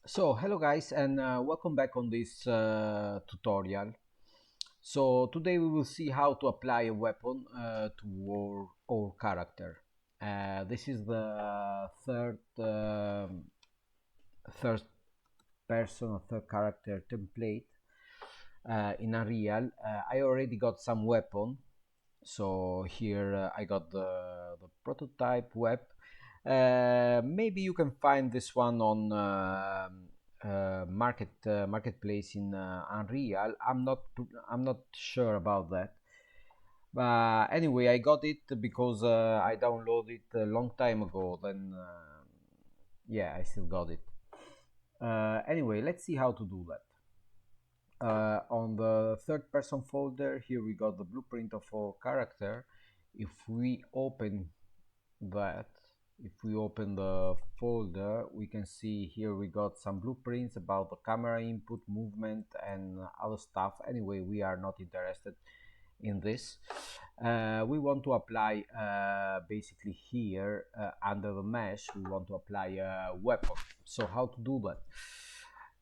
So hello guys and welcome back on this tutorial. So today we will see how to apply a weapon to our character. This is the third person or third character template in Unreal. I already got some weapon. So here I got the prototype web. Maybe you can find this one on marketplace in Unreal. I'm not sure about that. But anyway, I got it because I downloaded it a long time ago. Then yeah, I still got it. Anyway, let's see how to do that. On the third person folder, here we got the blueprint of our character. If we open that, if we open the folder, we can see here we got some blueprints about the camera input, movement, and other stuff. Anyway, we are not interested in this. We want to apply basically here under the mesh, we want to apply a weapon. So how to do that?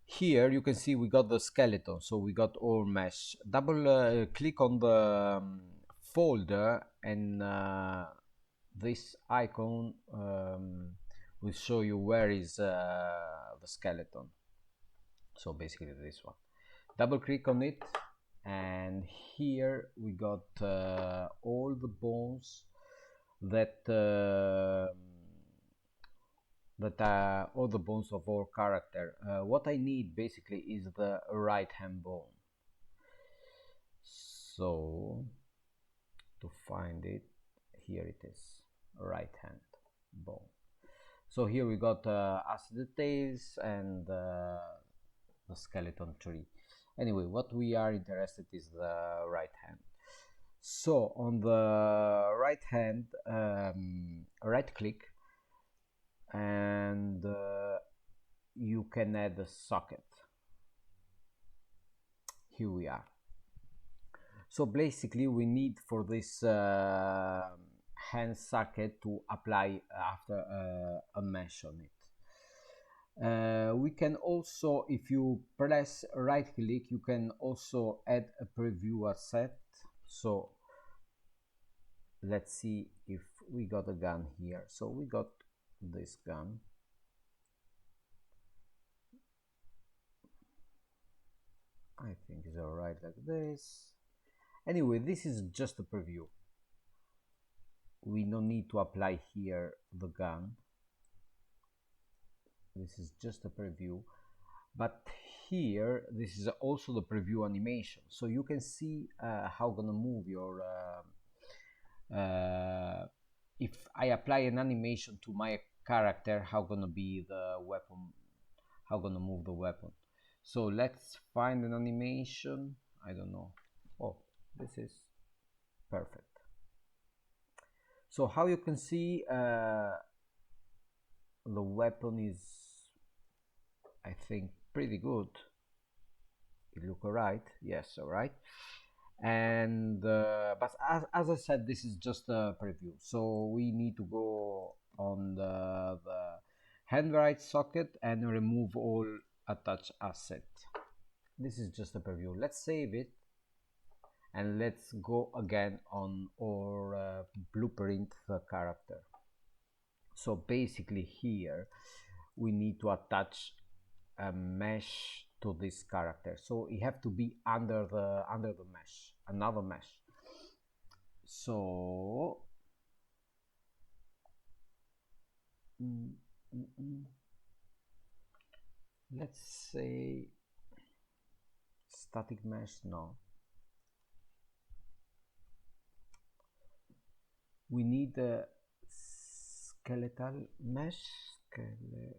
Here you can see we got the skeleton, so we got all mesh. Double click on the folder and this icon will show you where is the skeleton. So basically this one. Double click on it and here we got all the bones that all the bones of our character. What I need basically is the right hand bone. So to find it, here it is, right hand bone. So here we got acid details and the skeleton tree. Anyway, what we are interested is the right hand. So on the right hand, right click and you can add a socket. Here we are. So basically we need for this hand socket to apply after a mesh on it. We can also, if you press right click, you can also add a preview asset. So let's see if we got a gun here. So we got this gun. I think it's alright like this. Anyway, this is just a preview. We don't need to apply here the gun. This is just a preview. But here, this is also the preview animation. So you can see how gonna move your if I apply an animation to my character, how gonna be the weapon, how gonna move the weapon. So let's find an animation. I don't know. Oh, this is perfect. So how you can see the weapon is, I think, pretty good. It look alright. Yes, alright. And but as I said, this is just a preview. So we need to go on the handwrite socket and remove all attached asset. This is just a preview. Let's save it and let's go again on our blueprint the character. So basically here we need to attach a mesh to this character, so it have to be under the mesh, another mesh. So let's say static mesh. No, we need a skeletal mesh. Skeleton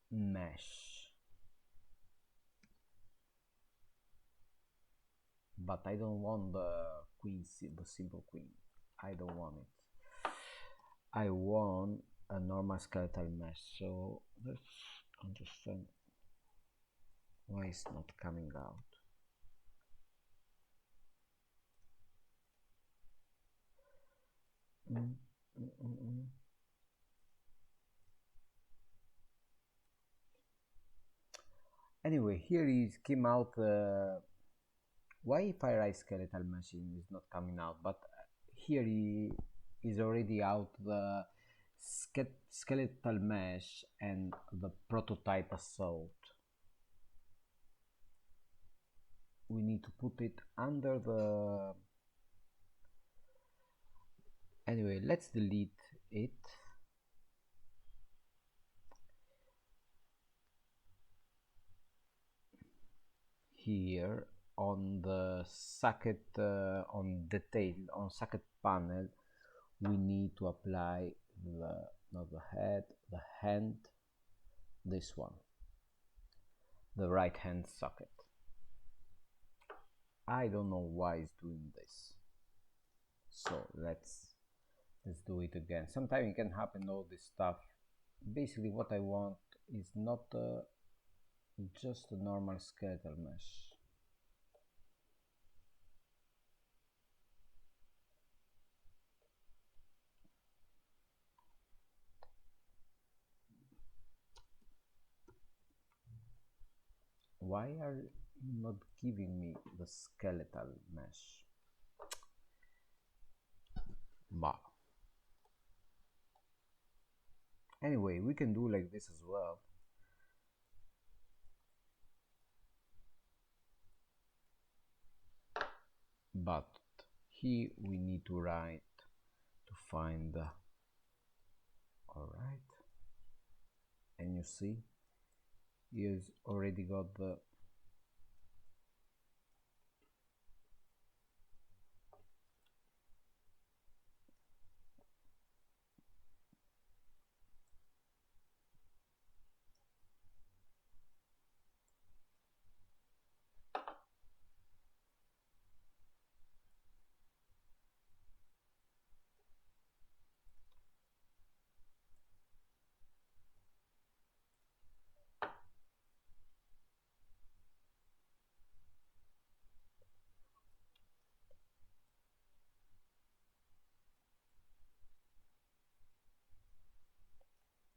mesh, but I don't want the queen, the simple queen. I don't want it. I want a normal skeletal mesh. So let's understand why it's not coming out. Mm, mm, mm, mm. Anyway, here is came out. Why if I write skeletal machine is not coming out, but here is already out the skeletal mesh and the prototype assault. We need to put it under the. Anyway, let's delete it. Here on the socket, on detail, on socket panel, we need to apply the, not the head, the hand, this one, the right hand socket. I don't know why it's doing this, so let's do it again. Sometimes it can happen, all this stuff. Basically what I want is not just a normal skeletal mesh. Why are you not giving me the skeletal mesh? Bah. Anyway, we can do like this as well. But here we need to write to find the. Alright. And you see, he's already got the.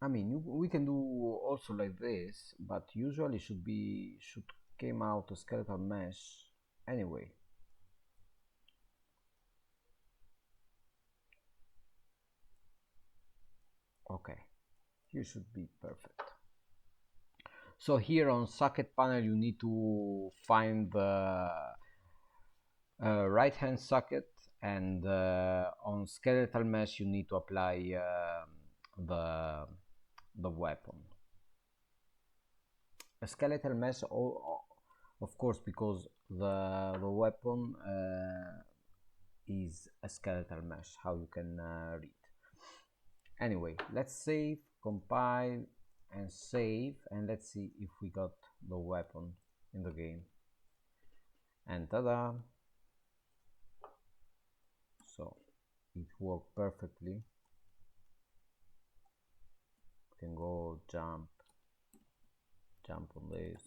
I mean, we can do also like this, but usually should came out a skeletal mesh anyway. Okay, here should be perfect. So here on socket panel you need to find the right hand socket, and on skeletal mesh you need to apply the weapon. A skeletal mesh, of course, because the weapon is a skeletal mesh, how you can read. Anyway, let's save, compile and save, and let's see if we got the weapon in the game. And ta-da! So it worked perfectly. You can go jump on this,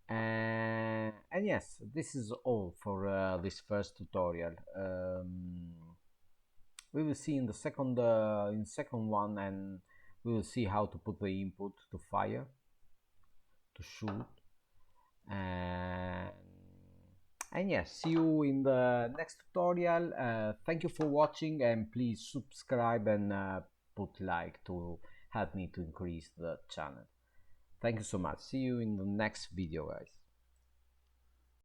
and yes, this is all for this first tutorial. We will see in the second one, and we will see how to put the input to fire, to shoot, and yes, see you in the next tutorial. Thank you for watching, and please subscribe and put like to help me to increase the channel. Thank you so much. See you in the next video, guys.